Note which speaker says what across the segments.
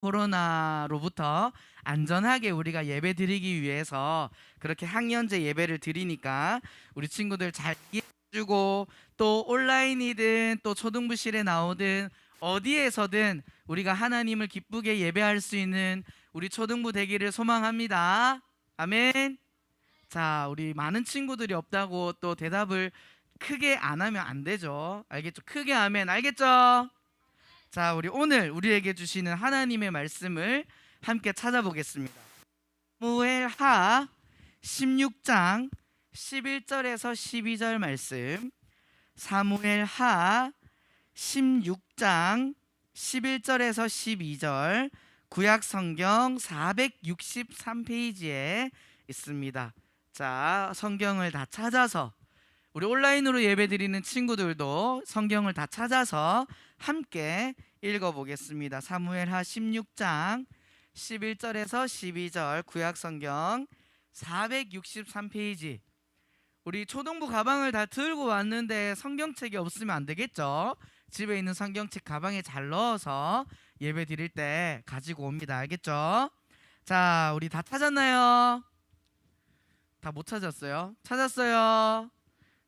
Speaker 1: 코로나로부터 안전하게 우리가 예배 드리기 위해서 그렇게 학년제 예배를 드리니까 우리 친구들 잘 이해해주고, 또 온라인이든 또 초등부실에 나오든 어디에서든 우리가 하나님을 기쁘게 예배할 수 있는 우리 초등부 되기를 소망합니다. 아멘. 자, 우리 많은 친구들이 없다고 또 대답을 크게 안 하면 안 되죠. 알겠죠? 크게 하면 알겠죠? 자, 우리 오늘 우리에게 주시는 하나님의 말씀을 함께 찾아보겠습니다. 사무엘하 16장 11절에서 12절 말씀. 사무엘하 16장 11절에서 12절, 구약 성경 463페이지에 있습니다. 자, 성경을 다 찾아서, 우리 온라인으로 예배드리는 친구들도 성경을 다 찾아서 함께 읽어보겠습니다. 사무엘하 16장 11절에서 12절, 구약성경 463페이지. 우리 초등부 가방을 다 들고 왔는데 성경책이 없으면 안 되겠죠? 집에 있는 성경책 가방에 잘 넣어서 예배 드릴 때 가지고 옵니다. 알겠죠? 자, 우리 다 찾았나요? 다 못 찾았어요? 찾았어요?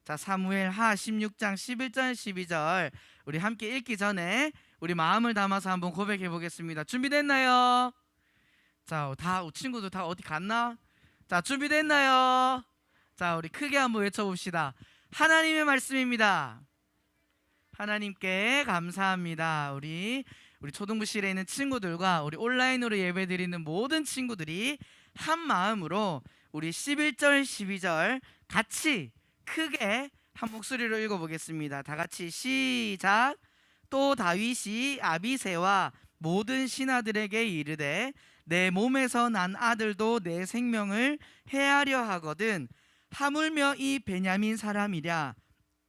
Speaker 1: 자, 사무엘하 16장 11절 12절 우리 함께 읽기 전에 우리 마음을 담아서 한번 고백해 보겠습니다. 준비됐나요? 자, 다 친구들 다 어디 갔나? 자, 준비됐나요? 자, 우리 크게 한번 외쳐봅시다. 하나님의 말씀입니다. 하나님께 감사합니다. 우리 초등부실에 있는 친구들과 우리 온라인으로 예배드리는 모든 친구들이 한 마음으로 우리 11절 12절 같이 크게 한 목소리로 읽어보겠습니다. 다 같이 시작. 또 다윗이 아비새와 모든 신하들에게 이르되 내 몸에서 난 아들도 내 생명을 해하려 하거든 하물며 이 베냐민 사람이랴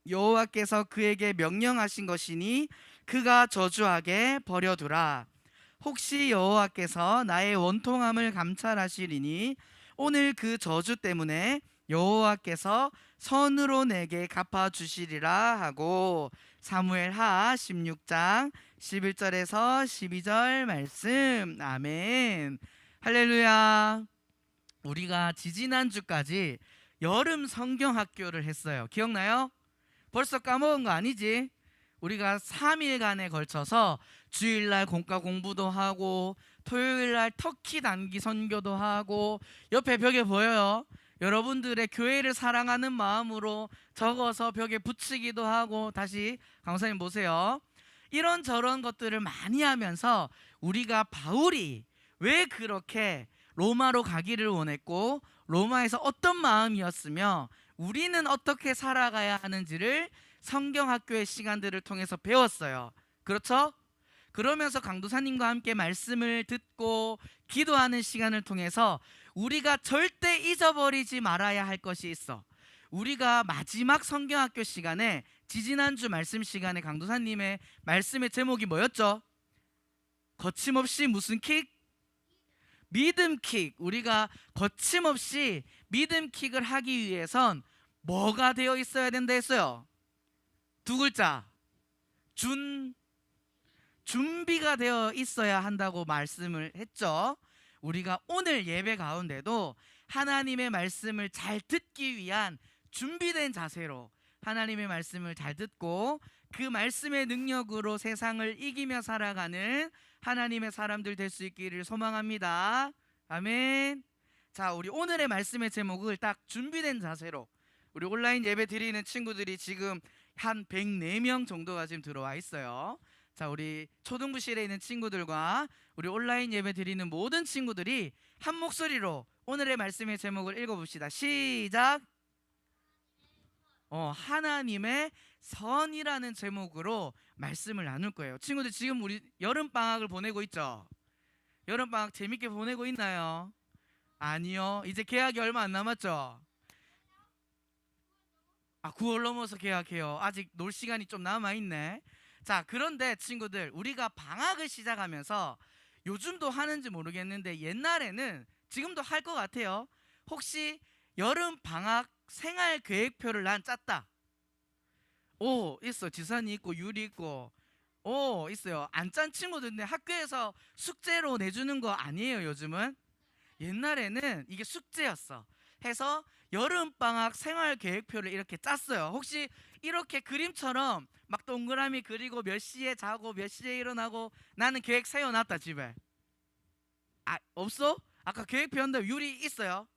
Speaker 1: 여호와께서 그에게 명령하신 것이니 그가 저주하게 버려두라. 혹시 여호와께서 나의 원통함을 감찰하시리니 오늘 그 저주 때문에 여호와께서 선으로 내게 갚아주시리라 하고, 사무엘하 16장 11절에서 12절 말씀. 아멘. 할렐루야. 우리가 지지난주까지 여름 성경학교를 했어요. 기억나요? 벌써 까먹은 거 아니지? 우리가 3일간에 걸쳐서 주일날 공과 공부도 하고 토요일날 터키 단기 선교도 하고, 옆에 벽에 보여요? 여러분들의 교회를 사랑하는 마음으로 적어서 벽에 붙이기도 하고, 다시 강사님 보세요. 이런저런 것들을 많이 하면서 우리가 바울이 왜 그렇게 로마로 가기를 원했고 로마에서 어떤 마음이었으며 우리는 어떻게 살아가야 하는지를 성경학교의 시간들을 통해서 배웠어요. 그렇죠? 그러면서 강도사님과 함께 말씀을 듣고 기도하는 시간을 통해서 우리가 절대 잊어버리지 말아야 할 것이 있어. 우리가 마지막 성경학교 시간에, 지지난주 말씀 시간에 강도사님의 말씀의 제목이 뭐였죠? 거침없이 무슨 킥? 믿음 킥. 우리가 거침없이 믿음 킥을 하기 위해선 뭐가 되어 있어야 된다 했어요? 두 글자. 준비가 되어 있어야 한다고 말씀을 했죠. 우리가 오늘 예배 가운데도 하나님의 말씀을 잘 듣기 위한 준비된 자세로 하나님의 말씀을 잘 듣고 그 말씀의 능력으로 세상을 이기며 살아가는 하나님의 사람들 될 수 있기를 소망합니다. 아멘. 자, 우리 오늘의 말씀의 제목을 딱 준비된 자세로, 우리 온라인 예배 드리는 친구들이 지금 한 104명 정도가 지금 들어와 있어요. 자, 우리 초등부실에 있는 친구들과 우리 온라인 예배 드리는 모든 친구들이 한 목소리로 오늘의 말씀의 제목을 읽어봅시다. 시작. 하나님의 선이라는 제목으로 말씀을 나눌 거예요. 친구들, 지금 우리 여름방학을 보내고 있죠? 여름방학 재밌게 보내고 있나요? 아니요. 이제 개학이 얼마 안 남았죠? 9월 넘어서 개학해요. 아직 놀 시간이 좀 남아있네. 자, 그런데 친구들, 우리가 방학을 시작하면서 요즘도 하는지 모르겠는데 옛날에는, 지금도 할 것 같아요. 혹시 여름 방학 생활 계획표를 난 짰다. 있어. 지산이 있고 유리 있고 있어요. 안 짠 친구들인데 학교에서 숙제로 내주는 거 아니에요, 요즘은. 옛날에는 이게 숙제였어. 해서 여름방학 생활계획표를 이렇게 짰어요. 혹시 이렇게 그림처럼 막 동그라미 그리고 몇 시에 자고 몇 시에 일어나고 나는 계획 세워놨다 집에. 아, 없어? 아까 계획표 한데 유리 있어요?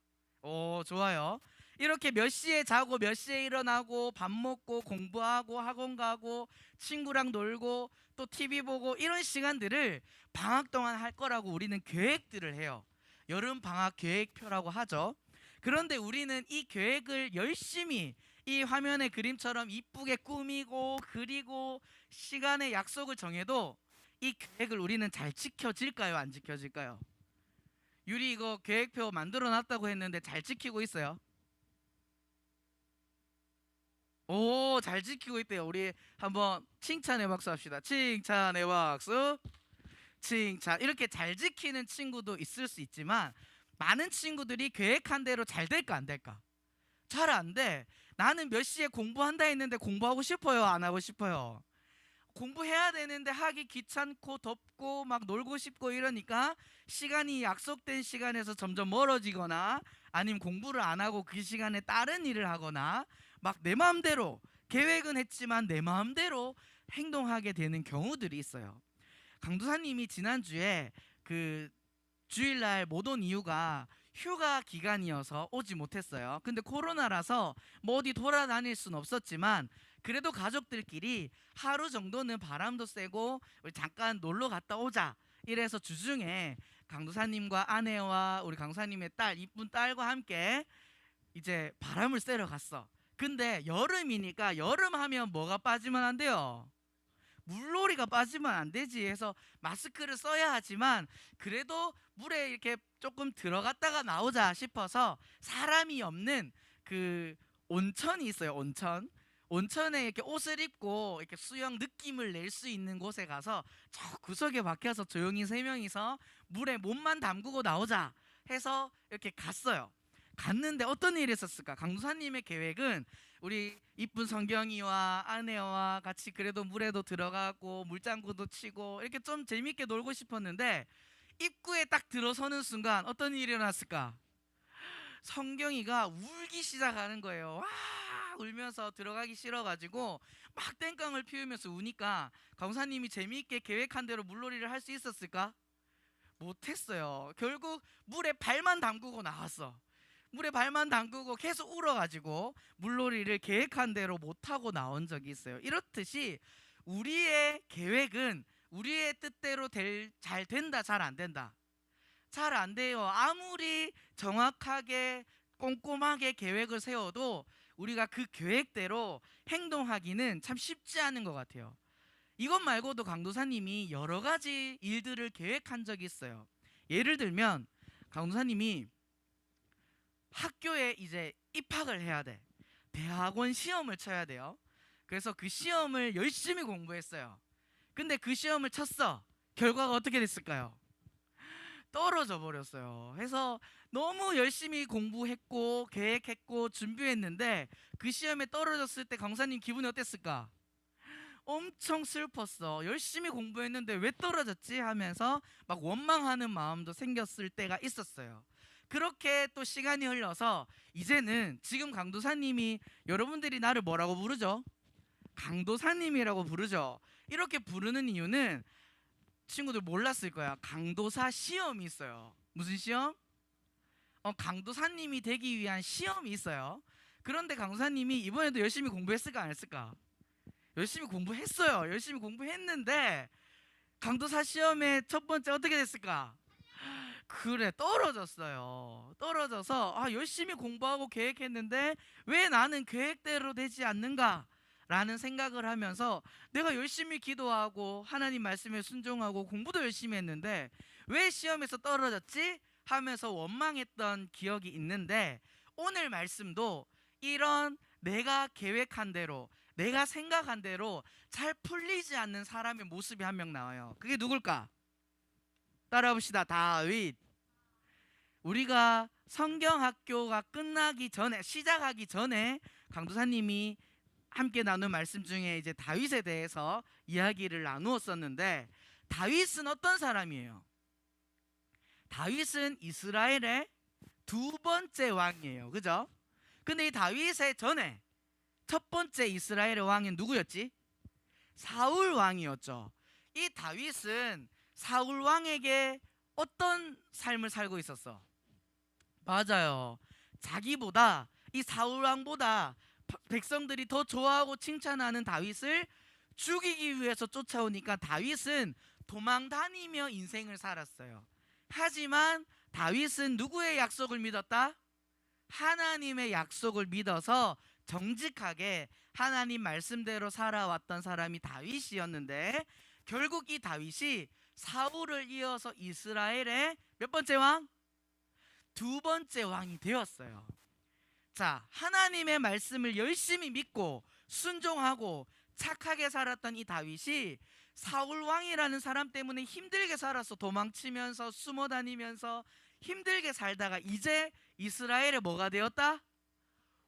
Speaker 1: 오, 좋아요. 이렇게 몇 시에 자고 몇 시에 일어나고 밥 먹고 공부하고 학원 가고 친구랑 놀고 또 TV 보고 이런 시간들을 방학 동안 할 거라고 우리는 계획들을 해요. 여름 방학 계획표라고 하죠. 그런데 우리는 이 계획을 열심히 이 화면의 그림처럼 이쁘게 꾸미고 그리고 시간의 약속을 정해도 이 계획을 우리는 잘 지켜질까요? 안 지켜질까요? 유리 이거 계획표 만들어 놨다고 했는데 잘 지키고 있어요? 오, 잘 지키고 있대요. 우리 한번 칭찬의 박수 합시다. 칭찬의 박수. 칭찬. 이렇게 잘 지키는 친구도 있을 수 있지만 많은 친구들이 계획한 대로 잘 될까 안 될까? 잘 안 돼. 나는 몇 시에 공부한다 했는데 공부하고 싶어요? 안 하고 싶어요? 공부해야 되는데 하기 귀찮고 덥고 막 놀고 싶고 이러니까 시간이 약속된 시간에서 점점 멀어지거나 아니면 공부를 안 하고 그 시간에 다른 일을 하거나 막 내 마음대로 계획은 했지만 내 마음대로 행동하게 되는 경우들이 있어요. 강도사님이 지난주에 그 주일날 못 온 이유가 휴가 기간이어서 오지 못했어요. 근데 코로나라서 뭐 어디 돌아다닐 순 없었지만 그래도 가족들끼리 하루 정도는 바람도 쐬고 우리 잠깐 놀러 갔다 오자 이래서 주중에 강도사님과 아내와 우리 강도사님의 딸 이쁜 딸과 함께 이제 바람을 쐬러 갔어. 근데 여름이니까 여름 하면 뭐가 빠지면 안 돼요? 물놀이가 빠지면 안 되지 해서 마스크를 써야 하지만 그래도 물에 이렇게 조금 들어갔다가 나오자 싶어서 사람이 없는 그 온천이 있어요. 온천에 이렇게 옷을 입고 이렇게 수영 느낌을 낼 수 있는 곳에 가서 저 구석에 박혀서 조용히 세 명이서 물에 몸만 담그고 나오자 해서 이렇게 갔어요. 갔는데 어떤 일이 있었을까? 강도사님의 계획은 우리 이쁜 성경이와 아내와 같이 그래도 물에도 들어가고 물장구도 치고 이렇게 좀 재밌게 놀고 싶었는데 입구에 딱 들어서는 순간 어떤 일이 일어났을까? 성경이가 울기 시작하는 거예요. 와 울면서 들어가기 싫어가지고 막 땡깡을 피우면서 우니까 강사님이 재미있게 계획한 대로 물놀이를 할 수 있었을까? 못했어요. 결국 물에 발만 담그고 나왔어. 물에 발만 담그고 계속 울어가지고 물놀이를 계획한 대로 못하고 나온 적이 있어요. 이렇듯이 우리의 계획은 우리의 뜻대로 잘 된다, 잘 안 된다. 잘 안 돼요. 아무리 정확하게 꼼꼼하게 계획을 세워도 우리가 그 계획대로 행동하기는 참 쉽지 않은 것 같아요. 이것 말고도 강도사님이 여러 가지 일들을 계획한 적이 있어요. 예를 들면 강도사님이 학교에 이제 입학을 해야 돼. 대학원 시험을 쳐야 돼요. 그래서 그 시험을 열심히 공부했어요. 근데 그 시험을 쳤어. 결과가 어떻게 됐을까요? 떨어져 버렸어요. 해서 너무 열심히 공부했고 계획했고 준비했는데 그 시험에 떨어졌을 때 강사님 기분이 어땠을까? 엄청 슬펐어. 열심히 공부했는데 왜 떨어졌지? 하면서 막 원망하는 마음도 생겼을 때가 있었어요. 그렇게 또 시간이 흘러서 이제는 지금 강도사님이 여러분들이 나를 뭐라고 부르죠? 강도사님이라고 부르죠. 이렇게 부르는 이유는 친구들 몰랐을 거야. 강도사 시험이 있어요. 무슨 시험? 강도사님이 되기 위한 시험이 있어요. 그런데 강도사님이 이번에도 열심히 공부했을까 안 했을까? 열심히 공부했어요. 열심히 공부했는데 강도사 시험의 첫 번째 어떻게 됐을까? 그래, 떨어졌어요. 떨어져서 열심히 공부하고 계획했는데 왜 나는 계획대로 되지 않는가? 라는 생각을 하면서 내가 열심히 기도하고 하나님 말씀에 순종하고 공부도 열심히 했는데 왜 시험에서 떨어졌지? 하면서 원망했던 기억이 있는데 오늘 말씀도 이런 내가 계획한 대로 내가 생각한 대로 잘 풀리지 않는 사람의 모습이 한 명 나와요. 그게 누굴까? 따라 봅시다. 다윗. 우리가 성경학교가 끝나기 전에 시작하기 전에 강도사님이 함께 나눈 말씀 중에 이제 다윗에 대해서 이야기를 나누었었는데, 다윗은 어떤 사람이에요? 다윗은 이스라엘의 두 번째 왕이에요. 그죠? 근데 이 다윗의 전에 첫 번째 이스라엘의 왕은 누구였지? 사울 왕이었죠. 이 다윗은 사울 왕에게 어떤 삶을 살고 있었어? 맞아요. 자기보다, 이 사울 왕보다 백성들이 더 좋아하고 칭찬하는 다윗을 죽이기 위해서 쫓아오니까 다윗은 도망 다니며 인생을 살았어요. 하지만 다윗은 누구의 약속을 믿었다? 하나님의 약속을 믿어서 정직하게 하나님 말씀대로 살아왔던 사람이 다윗이었는데, 결국 이 다윗이 사울을 이어서 이스라엘의 몇 번째 왕? 두 번째 왕이 되었어요. 자, 하나님의 말씀을 열심히 믿고 순종하고 착하게 살았던 이 다윗이 사울 왕이라는 사람 때문에 힘들게 살았어. 도망치면서 숨어 다니면서 힘들게 살다가 이제 이스라엘의 뭐가 되었다?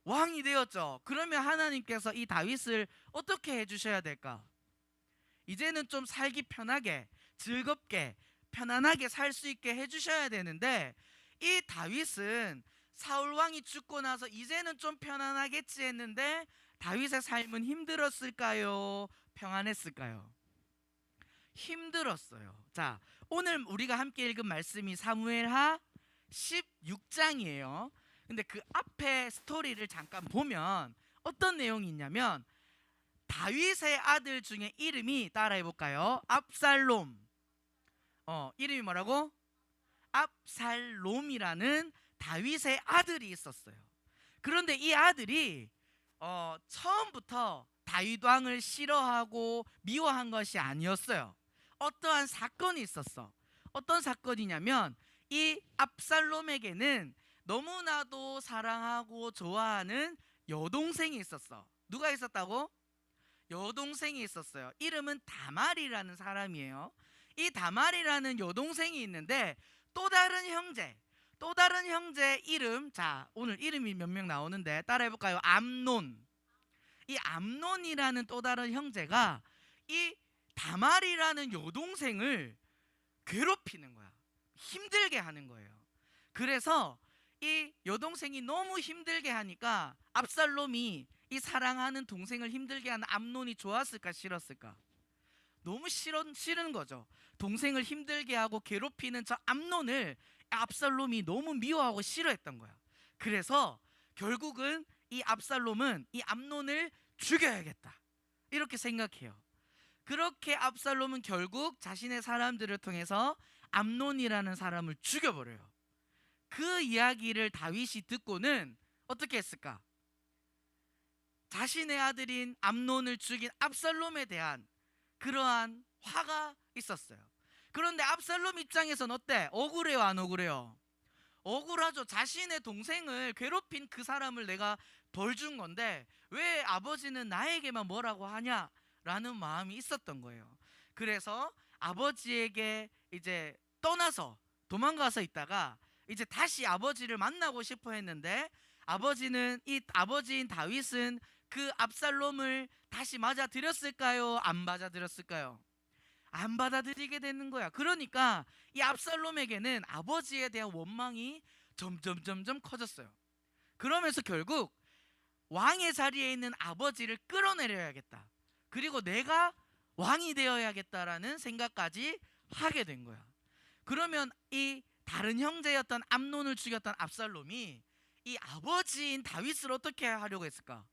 Speaker 1: 왕이 되었죠. 그러면 하나님께서 이 다윗을 어떻게 해주셔야 될까? 이제는 좀 살기 편하게, 즐겁게, 편안하게 살 수 있게 해주셔야 되는데, 이 다윗은 사울 왕이 죽고 나서 이제는 좀 편안하겠지 했는데, 다윗의 삶은 힘들었을까요? 평안했을까요? 힘들었어요. 자, 오늘 우리가 함께 읽은 말씀이 사무엘하 16장이에요. 근데 그 앞에 스토리를 잠깐 보면 어떤 내용이 있냐면, 다윗의 아들 중에 이름이 따라해 볼까요? 압살롬. 이름이 뭐라고? 압살롬이라는 다윗의 아들이 있었어요. 그런데 이 아들이 처음부터 다윗 왕을 싫어하고 미워한 것이 아니었어요. 어떠한 사건이 있었어. 어떤 사건이냐면, 이 압살롬에게는 너무나도 사랑하고 좋아하는 여동생이 있었어. 누가 있었다고? 여동생이 있었어요. 이름은 다말이라는 사람이에요. 이 다말이라는 여동생이 있는데, 또 다른 형제 이름, 자, 오늘 이름이 몇 명 나오는데 따라해 볼까요? 암논. 이 암논이라는 또 다른 형제가 이 다말이라는 여동생을 괴롭히는 거야. 힘들게 하는 거예요. 그래서 이 여동생이 너무 힘들게 하니까 압살롬이 이 사랑하는 동생을 힘들게 하는 암논이 좋았을까 싫었을까? 너무 싫은 거죠. 동생을 힘들게 하고 괴롭히는 저 암논을 압살롬이 너무 미워하고 싫어했던 거야. 그래서 결국은 이 압살롬은 이 암논을 죽여야겠다, 이렇게 생각해요. 그렇게 압살롬은 결국 자신의 사람들을 통해서 암논이라는 사람을 죽여버려요. 그 이야기를 다윗이 듣고는 어떻게 했을까? 자신의 아들인 암논을 죽인 압살롬에 대한 그러한 화가 있었어요. 그런데 압살롬 입장에서는 어때? 억울해요, 안 억울해요? 억울하죠. 자신의 동생을 괴롭힌 그 사람을 내가 벌 준 건데 왜 아버지는 나에게만 뭐라고 하냐라는 마음이 있었던 거예요. 그래서 아버지에게 이제 떠나서 도망가서 있다가 이제 다시 아버지를 만나고 싶어 했는데, 아버지인 다윗은 그 압살롬을 다시 맞아들였을까요? 안 맞아들였을까요? 안 받아들이게 되는 거야. 그러니까 이 압살롬에게는 아버지에 대한 원망이 점점 커졌어요. 그러면서 결국 왕의 자리에 있는 아버지를 끌어내려야겠다, 그리고 내가 왕이 되어야겠다라는 생각까지 하게 된 거야. 그러면 이 다른 형제였던 암논을 죽였던 압살롬이 이 아버지인 다윗을 어떻게 하려고 했을까?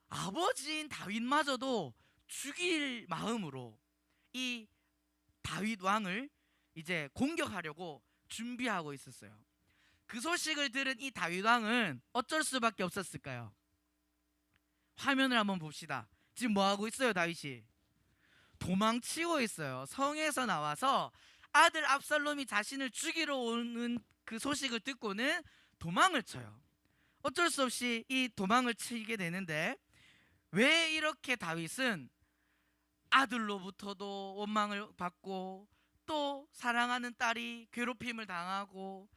Speaker 1: 아버지인 다윗마저도 죽일 마음으로 이 다윗 왕을 이제 공격하려고 준비하고 있었어요. 그 소식을 들은 이 다윗 왕은 어쩔 수밖에 없었을까요? 화면을 한번 봅시다. 지금 뭐 하고 있어요? 다윗이 도망치고 있어요. 성에서 나와서 아들 압살롬이 자신을 죽이러 오는 그 소식을 듣고는 도망을 쳐요. 어쩔 수 없이 이 도망을 치게 되는데, 왜 이렇게 다윗은 아들로부터도 원망을 받고 또 사랑하는 딸이 괴롭힘을 당하고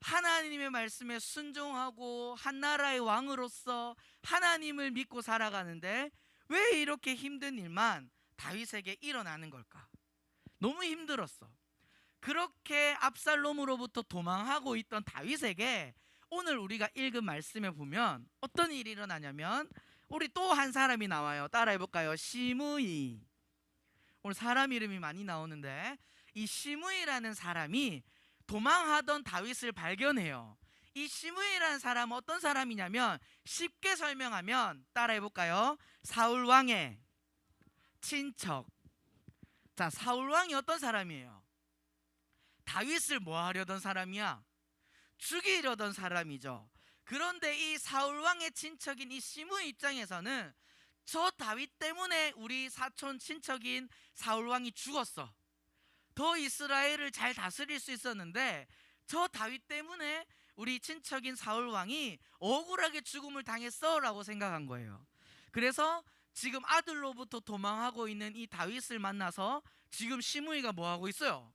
Speaker 1: 하나님의 말씀에 순종하고 한 나라의 왕으로서 하나님을 믿고 살아가는데 왜 이렇게 힘든 일만 다윗에게 일어나는 걸까? 너무 힘들었어. 그렇게 압살롬으로부터 도망하고 있던 다윗에게 오늘 우리가 읽은 말씀에 보면 어떤 일이 일어나냐면 우리 또 한 사람이 나와요. 따라해 볼까요? 시므이. 오늘 사람 이름이 많이 나오는데 이 시므이라는 사람이 도망하던 다윗을 발견해요. 이 시므이라는 사람은 어떤 사람이냐면 쉽게 설명하면 따라해 볼까요? 사울 왕의 친척. 자, 사울 왕이 어떤 사람이에요? 다윗을 뭐 하려던 사람이야? 죽이려던 사람이죠. 그런데 이 사울 왕의 친척인 이 시므이 입장에서는 저 다윗 때문에 우리 사촌 친척인 사울 왕이 죽었어. 더 이스라엘을 잘 다스릴 수 있었는데 저 다윗 때문에 우리 친척인 사울 왕이 억울하게 죽음을 당했어 라고 생각한 거예요. 그래서 지금 아들로부터 도망하고 있는 이 다윗을 만나서 지금 시므이가 뭐 하고 있어요?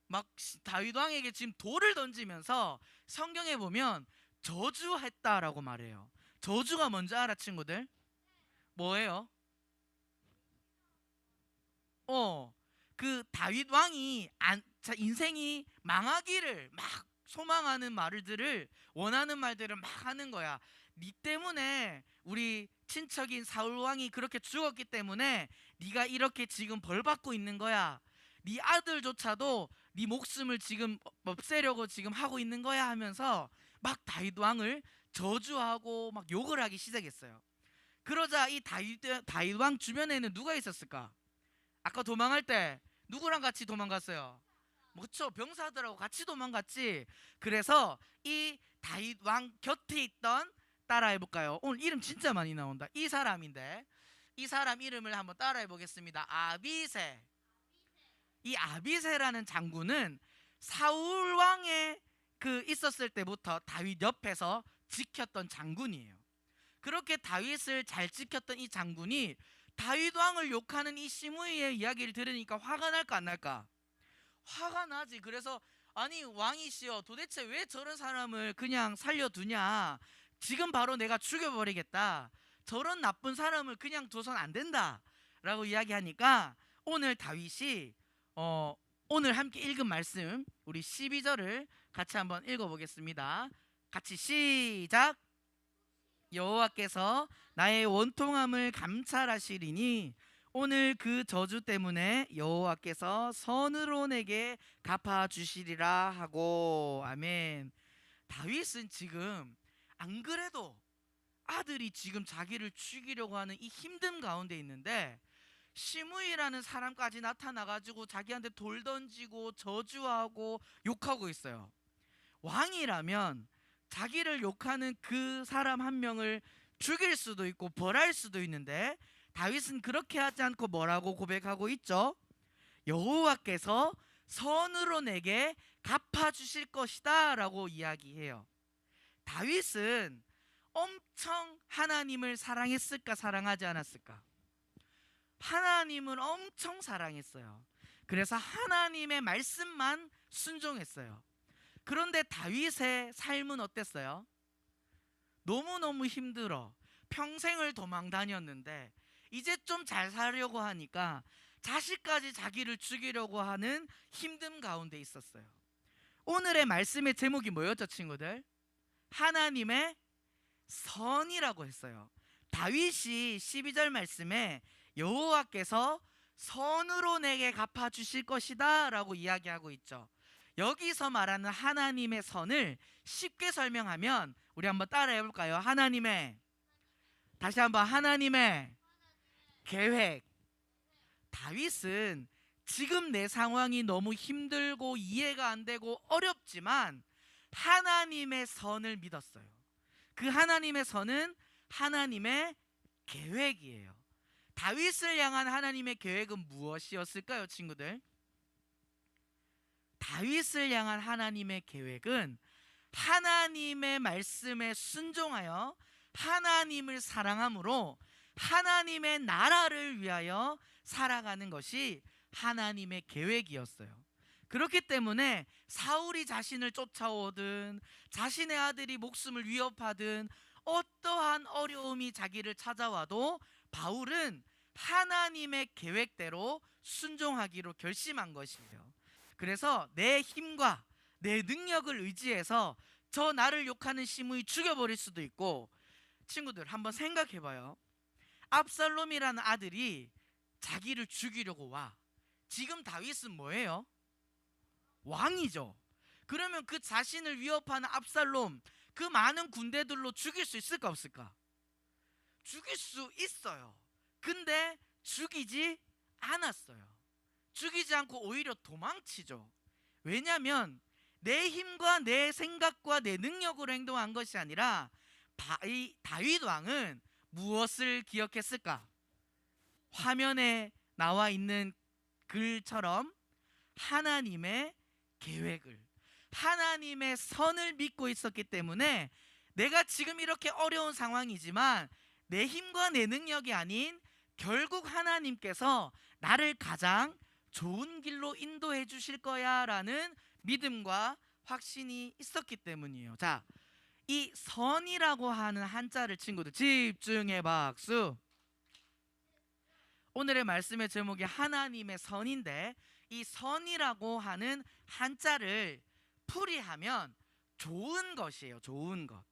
Speaker 1: 막 다윗 왕에게 지금 돌을 던지면서 성경에 보면 저주했다라고 말해요. 저주가 뭔지 알아, 친구들? 뭐예요? 그 다윗 왕이 인생이 망하기를 막 소망하는 말들을 원하는 말들을 막 하는 거야. 네 때문에 우리 친척인 사울 왕이 그렇게 죽었기 때문에 네가 이렇게 지금 벌 받고 있는 거야. 네 아들조차도 네 목숨을 지금 없애려고 지금 하고 있는 거야 하면서 막 다윗 왕을 저주하고 막 욕을 하기 시작했어요. 그러자 이 다윗 왕 주변에는 누가 있었을까? 아까 도망할 때 누구랑 같이 도망갔어요? 그렇죠, 병사들하고 같이 도망갔지. 그래서 이 다윗 왕 곁에 있던, 따라해 볼까요? 오늘 이름 진짜 많이 나온다. 이 사람인데 이 사람 이름을 한번 따라해 보겠습니다. 아비새. 이 아비새라는 장군은 사울 왕에 있었을 때부터 다윗 옆에서 지켰던 장군이에요. 그렇게 다윗을 잘 지켰던 이 장군이 다윗 왕을 욕하는 이 시므이의 이야기를 들으니까 화가 날까 안 날까? 화가 나지. 그래서 아니 왕이시여, 도대체 왜 저런 사람을 그냥 살려두냐? 지금 바로 내가 죽여버리겠다. 저런 나쁜 사람을 그냥 둬선 안 된다 라고 이야기하니까 오늘 다윗이 오늘 함께 읽은 말씀 우리 12절을 같이 한번 읽어보겠습니다. 같이 시작. 여호와께서 나의 원통함을 감찰하시리니 오늘 그 저주 때문에 여호와께서 선으로 내게 갚아주시리라 하고. 아멘. 다윗은 지금 안 그래도 아들이 지금 자기를 죽이려고 하는 이 힘듦 가운데 있는데 시므이라는 사람까지 나타나가지고 자기한테 돌 던지고 저주하고 욕하고 있어요. 왕이라면 자기를 욕하는 그 사람 한 명을 죽일 수도 있고 벌할 수도 있는데 다윗은 그렇게 하지 않고 뭐라고 고백하고 있죠? 여호와께서 선으로 내게 갚아주실 것이다 라고 이야기해요. 다윗은 엄청 하나님을 사랑했을까 사랑하지 않았을까? 하나님을 엄청 사랑했어요. 그래서 하나님의 말씀만 순종했어요. 그런데 다윗의 삶은 어땠어요? 너무너무 힘들어. 평생을 도망 다녔는데 이제 좀 잘 살려고 하니까 자식까지 자기를 죽이려고 하는 힘듦 가운데 있었어요. 오늘의 말씀의 제목이 뭐였죠, 친구들? 하나님의 선이라고 했어요. 다윗이 12절 말씀에 여호와께서 선으로 내게 갚아주실 것이다 라고 이야기하고 있죠. 여기서 말하는 하나님의 선을 쉽게 설명하면 우리 한번 따라해 볼까요? 다시 한번 하나님의 계획. 다윗은 지금 내 상황이 너무 힘들고 이해가 안 되고 어렵지만 하나님의 선을 믿었어요. 그 하나님의 선은 하나님의 계획이에요. 다윗을 향한 하나님의 계획은 무엇이었을까요, 친구들? 다윗을 향한 하나님의 계획은 하나님의 말씀에 순종하여 하나님을 사랑함으로 하나님의 나라를 위하여 살아가는 것이 하나님의 계획이었어요. 그렇기 때문에 사울이 자신을 쫓아오든 자신의 아들이 목숨을 위협하든 어떠한 어려움이 자기를 찾아와도 바울은 하나님의 계획대로 순종하기로 결심한 것이에요. 그래서 내 힘과 내 능력을 의지해서 저 나를 욕하는 시므이 죽여버릴 수도 있고, 친구들 한번 생각해봐요. 압살롬이라는 아들이 자기를 죽이려고 와. 지금 다윗은 뭐예요? 왕이죠. 그러면 그 자신을 위협하는 압살롬, 그 많은 군대들로 죽일 수 있을까 없을까? 죽일 수 있어요. 근데 죽이지 않았어요. 죽이지 않고 오히려 도망치죠. 왜냐하면 내 힘과 내 생각과 내 능력으로 행동한 것이 아니라 다윗 왕은 무엇을 기억했을까? 화면에 나와 있는 글처럼 하나님의 계획을, 하나님의 선을 믿고 있었기 때문에 내가 지금 이렇게 어려운 상황이지만 내 힘과 내 능력이 아닌 결국 하나님께서 나를 가장 좋은 길로 인도해 주실 거야 라는 믿음과 확신이 있었기 때문이에요. 자, 이 선이라고 하는 한자를 친구들 집중해 박수. 오늘의 말씀의 제목이 하나님의 선인데, 이 선이라고 하는 한자를 풀이하면 좋은 것이에요. 좋은 것.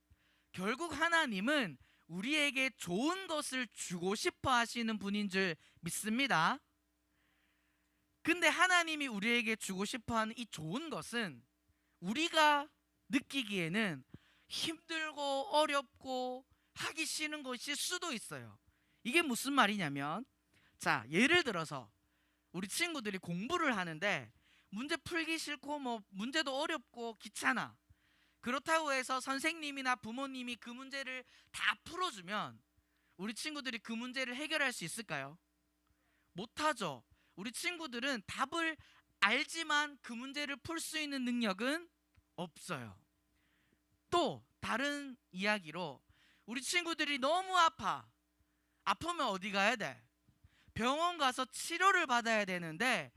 Speaker 1: 결국 하나님은 우리에게 좋은 것을 주고 싶어 하시는 분인 줄 믿습니다. 근데 하나님이 우리에게 주고 싶어 하는 이 좋은 것은 우리가 느끼기에는 힘들고 어렵고 하기 싫은 것일 수도 있어요. 이게 무슨 말이냐면, 자, 예를 들어서 우리 친구들이 공부를 하는데 문제 풀기 싫고 뭐 문제도 어렵고 귀찮아. 그렇다고 해서 선생님이나 부모님이 그 문제를 다 풀어주면 우리 친구들이 그 문제를 해결할 수 있을까요? 못하죠. 우리 친구들은 답을 알지만 그 문제를 풀 수 있는 능력은 없어요. 또 다른 이야기로 우리 친구들이 너무 아프면 어디 가야 돼? 병원 가서 치료를 받아야 되는데,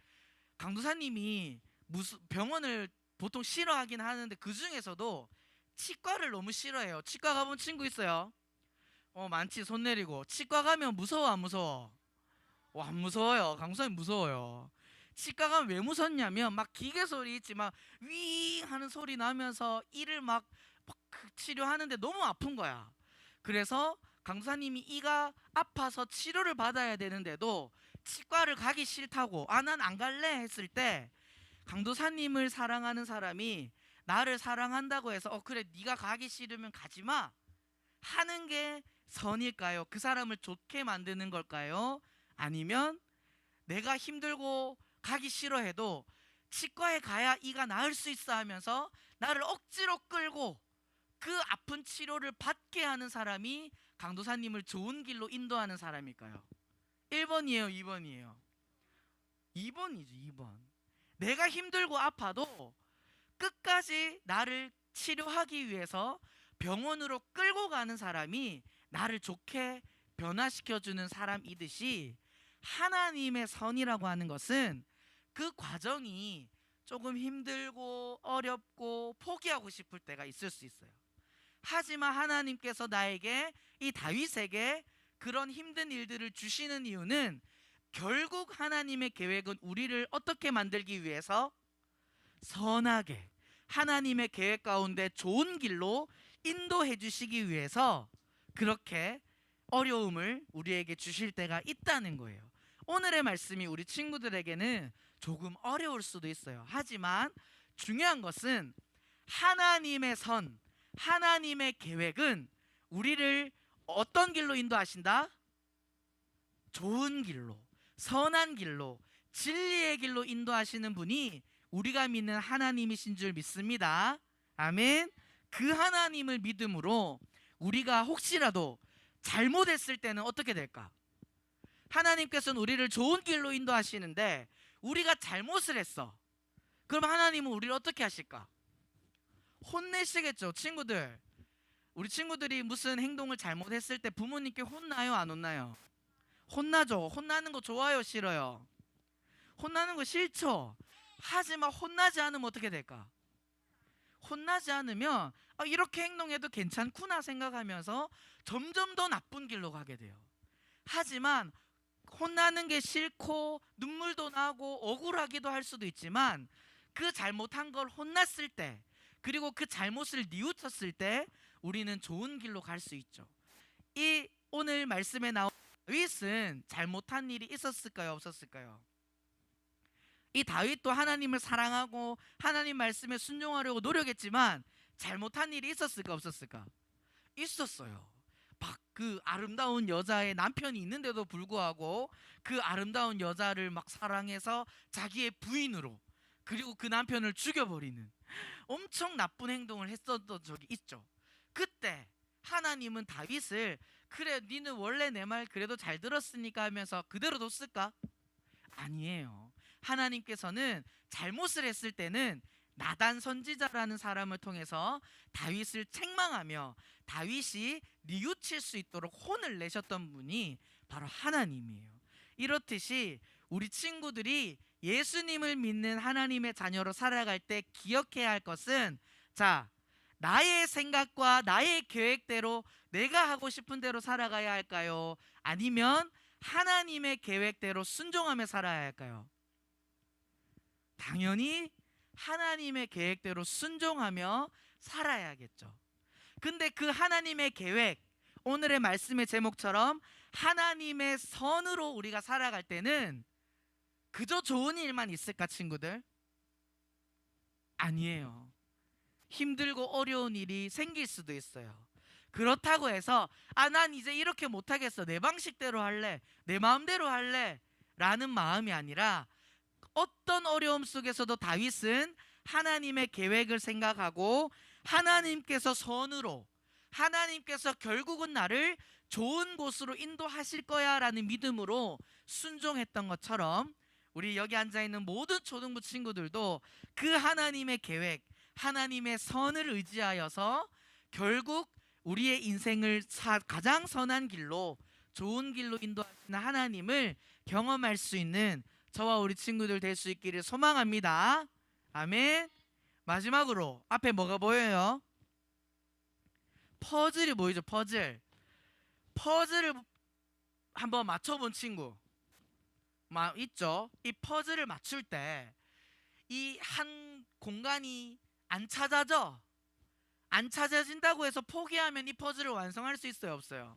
Speaker 1: 강도사님이 무슨 병원을 보통 싫어하긴 하는데 그 중에서도 치과를 너무 싫어해요. 치과 가본 친구 있어요? 많지. 손 내리고. 치과 가면 무서워 안 무서워? 안 무서워요. 강도사님 무서워요. 치과 가면 왜 무섭냐면 막 기계 소리 있지, 막 윙 하는 소리 나면서 이를 막 치료하는데 너무 아픈 거야. 그래서 강도사님이 이가 아파서 치료를 받아야 되는데도 치과를 가기 싫다고, 난 안 갈래 했을 때, 강도사님을 사랑하는 사람이 나를 사랑한다고 해서 그래 네가 가기 싫으면 가지마 하는 게 선일까요? 그 사람을 좋게 만드는 걸까요? 아니면 내가 힘들고 가기 싫어해도 치과에 가야 이가 나을 수 있어 하면서 나를 억지로 끌고 그 아픈 치료를 받게 하는 사람이 강도사님을 좋은 길로 인도하는 사람일까요? 1번이에요? 2번이에요? 2번이죠. 2번. 내가 힘들고 아파도 끝까지 나를 치료하기 위해서 병원으로 끌고 가는 사람이 나를 좋게 변화시켜주는 사람이듯이, 하나님의 선이라고 하는 것은 그 과정이 조금 힘들고 어렵고 포기하고 싶을 때가 있을 수 있어요. 하지만 하나님께서 나에게, 이 다윗에게 그런 힘든 일들을 주시는 이유는 결국 하나님의 계획은 우리를 어떻게 만들기 위해서? 선하게, 하나님의 계획 가운데 좋은 길로 인도해 주시기 위해서 그렇게 어려움을 우리에게 주실 때가 있다는 거예요. 오늘의 말씀이 우리 친구들에게는 조금 어려울 수도 있어요. 하지만 중요한 것은 하나님의 선, 하나님의 계획은 우리를 어떤 길로 인도하신다? 좋은 길로, 선한 길로, 진리의 길로 인도하시는 분이 우리가 믿는 하나님이신 줄 믿습니다. 아멘. 그 하나님을 믿음으로 우리가 혹시라도 잘못했을 때는 어떻게 될까? 하나님께서는 우리를 좋은 길로 인도하시는데 우리가 잘못을 했어. 그럼 하나님은 우리를 어떻게 하실까? 혼내시겠죠. 친구들, 우리 친구들이 무슨 행동을 잘못했을 때 부모님께 혼나요? 안 혼나요? 혼나죠. 혼나는 거 좋아요? 싫어요? 혼나는 거 싫죠. 하지만 혼나지 않으면 어떻게 될까? 혼나지 않으면 이렇게 행동해도 괜찮구나 생각하면서 점점 더 나쁜 길로 가게 돼요. 하지만 혼나는 게 싫고 눈물도 나고 억울하기도 할 수도 있지만 그 잘못한 걸 혼났을 때, 그리고 그 잘못을 뉘우쳤을 때 우리는 좋은 길로 갈 수 있죠. 이 오늘 말씀에 나온 다윗은 잘못한 일이 있었을까요, 없었을까요? 이 다윗도 하나님을 사랑하고 하나님 말씀에 순종하려고 노력했지만 잘못한 일이 있었을까, 없었을까? 있었어요. 막 그 아름다운 여자의 남편이 있는데도 불구하고 그 아름다운 여자를 막 사랑해서 자기의 부인으로, 그리고 그 남편을 죽여버리는 엄청 나쁜 행동을 했었던 적이 있죠. 그때 하나님은 다윗을 그래 니는 원래 내 말 그래도 잘 들었으니까 하면서 그대로 뒀을까? 아니에요. 하나님께서는 잘못을 했을 때는 나단 선지자라는 사람을 통해서 다윗을 책망하며 다윗이 뉘우칠 수 있도록 혼을 내셨던 분이 바로 하나님이에요. 이렇듯이 우리 친구들이 예수님을 믿는 하나님의 자녀로 살아갈 때 기억해야 할 것은, 자, 나의 생각과 나의 계획대로 내가 하고 싶은 대로 살아가야 할까요? 아니면 하나님의 계획대로 순종하며 살아야 할까요? 당연히 하나님의 계획대로 순종하며 살아야겠죠. 근데 그 하나님의 계획, 오늘의 말씀의 제목처럼 하나님의 선으로 우리가 살아갈 때는 그저 좋은 일만 있을까, 친구들? 아니에요. 힘들고 어려운 일이 생길 수도 있어요. 그렇다고 해서 난 이제 이렇게 못하겠어, 내 방식대로 할래, 내 마음대로 할래 라는 마음이 아니라, 어떤 어려움 속에서도 다윗은 하나님의 계획을 생각하고 하나님께서 선으로, 하나님께서 결국은 나를 좋은 곳으로 인도하실 거야 라는 믿음으로 순종했던 것처럼, 우리 여기 앉아있는 모든 초등부 친구들도 그 하나님의 계획, 하나님의 선을 의지하여서 결국 우리의 인생을 가장 선한 길로, 좋은 길로 인도하시는 하나님을 경험할 수 있는 저와 우리 친구들 될 수 있기를 소망합니다. 아멘. 마지막으로 앞에 뭐가 보여요? 퍼즐이 보이죠? 퍼즐을 한번 맞춰본 친구 있죠? 이 퍼즐을 맞출 때 이 한 공간이 안 찾아져? 안 찾아진다고 해서 포기하면 이 퍼즐을 완성할 수 있어요, 없어요?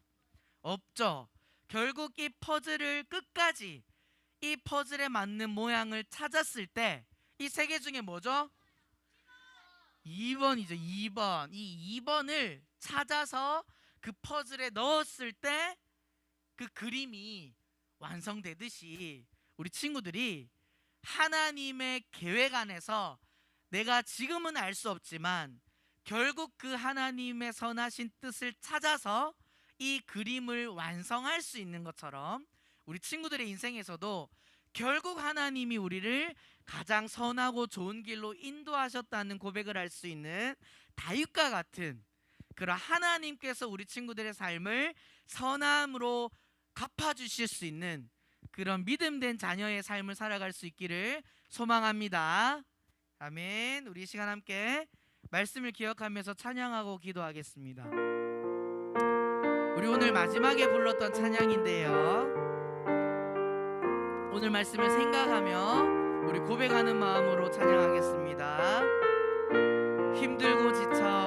Speaker 1: 없죠. 결국 이 퍼즐을 끝까지, 이 퍼즐에 맞는 모양을 찾았을 때 이 세 개 중에 뭐죠? 2번이죠. 2번. 이 2번을 찾아서 그 퍼즐에 넣었을 때 그 그림이 완성되듯이 우리 친구들이 하나님의 계획 안에서 내가 지금은 알 수 없지만 결국 그 하나님의 선하신 뜻을 찾아서 이 그림을 완성할 수 있는 것처럼, 우리 친구들의 인생에서도 결국 하나님이 우리를 가장 선하고 좋은 길로 인도하셨다는 고백을 할 수 있는 다윗과 같은 그런 하나님께서 우리 친구들의 삶을 선함으로 갚아주실 수 있는 그런 믿음된 자녀의 삶을 살아갈 수 있기를 소망합니다. 아멘. 우리 이 시간 함께 말씀을 기억하면서 찬양하고 기도하겠습니다. 우리 오늘 마지막에 불렀던 찬양인데요, 오늘 말씀을 생각하며 우리 고백하는 마음으로 찬양하겠습니다. 힘들고 지쳐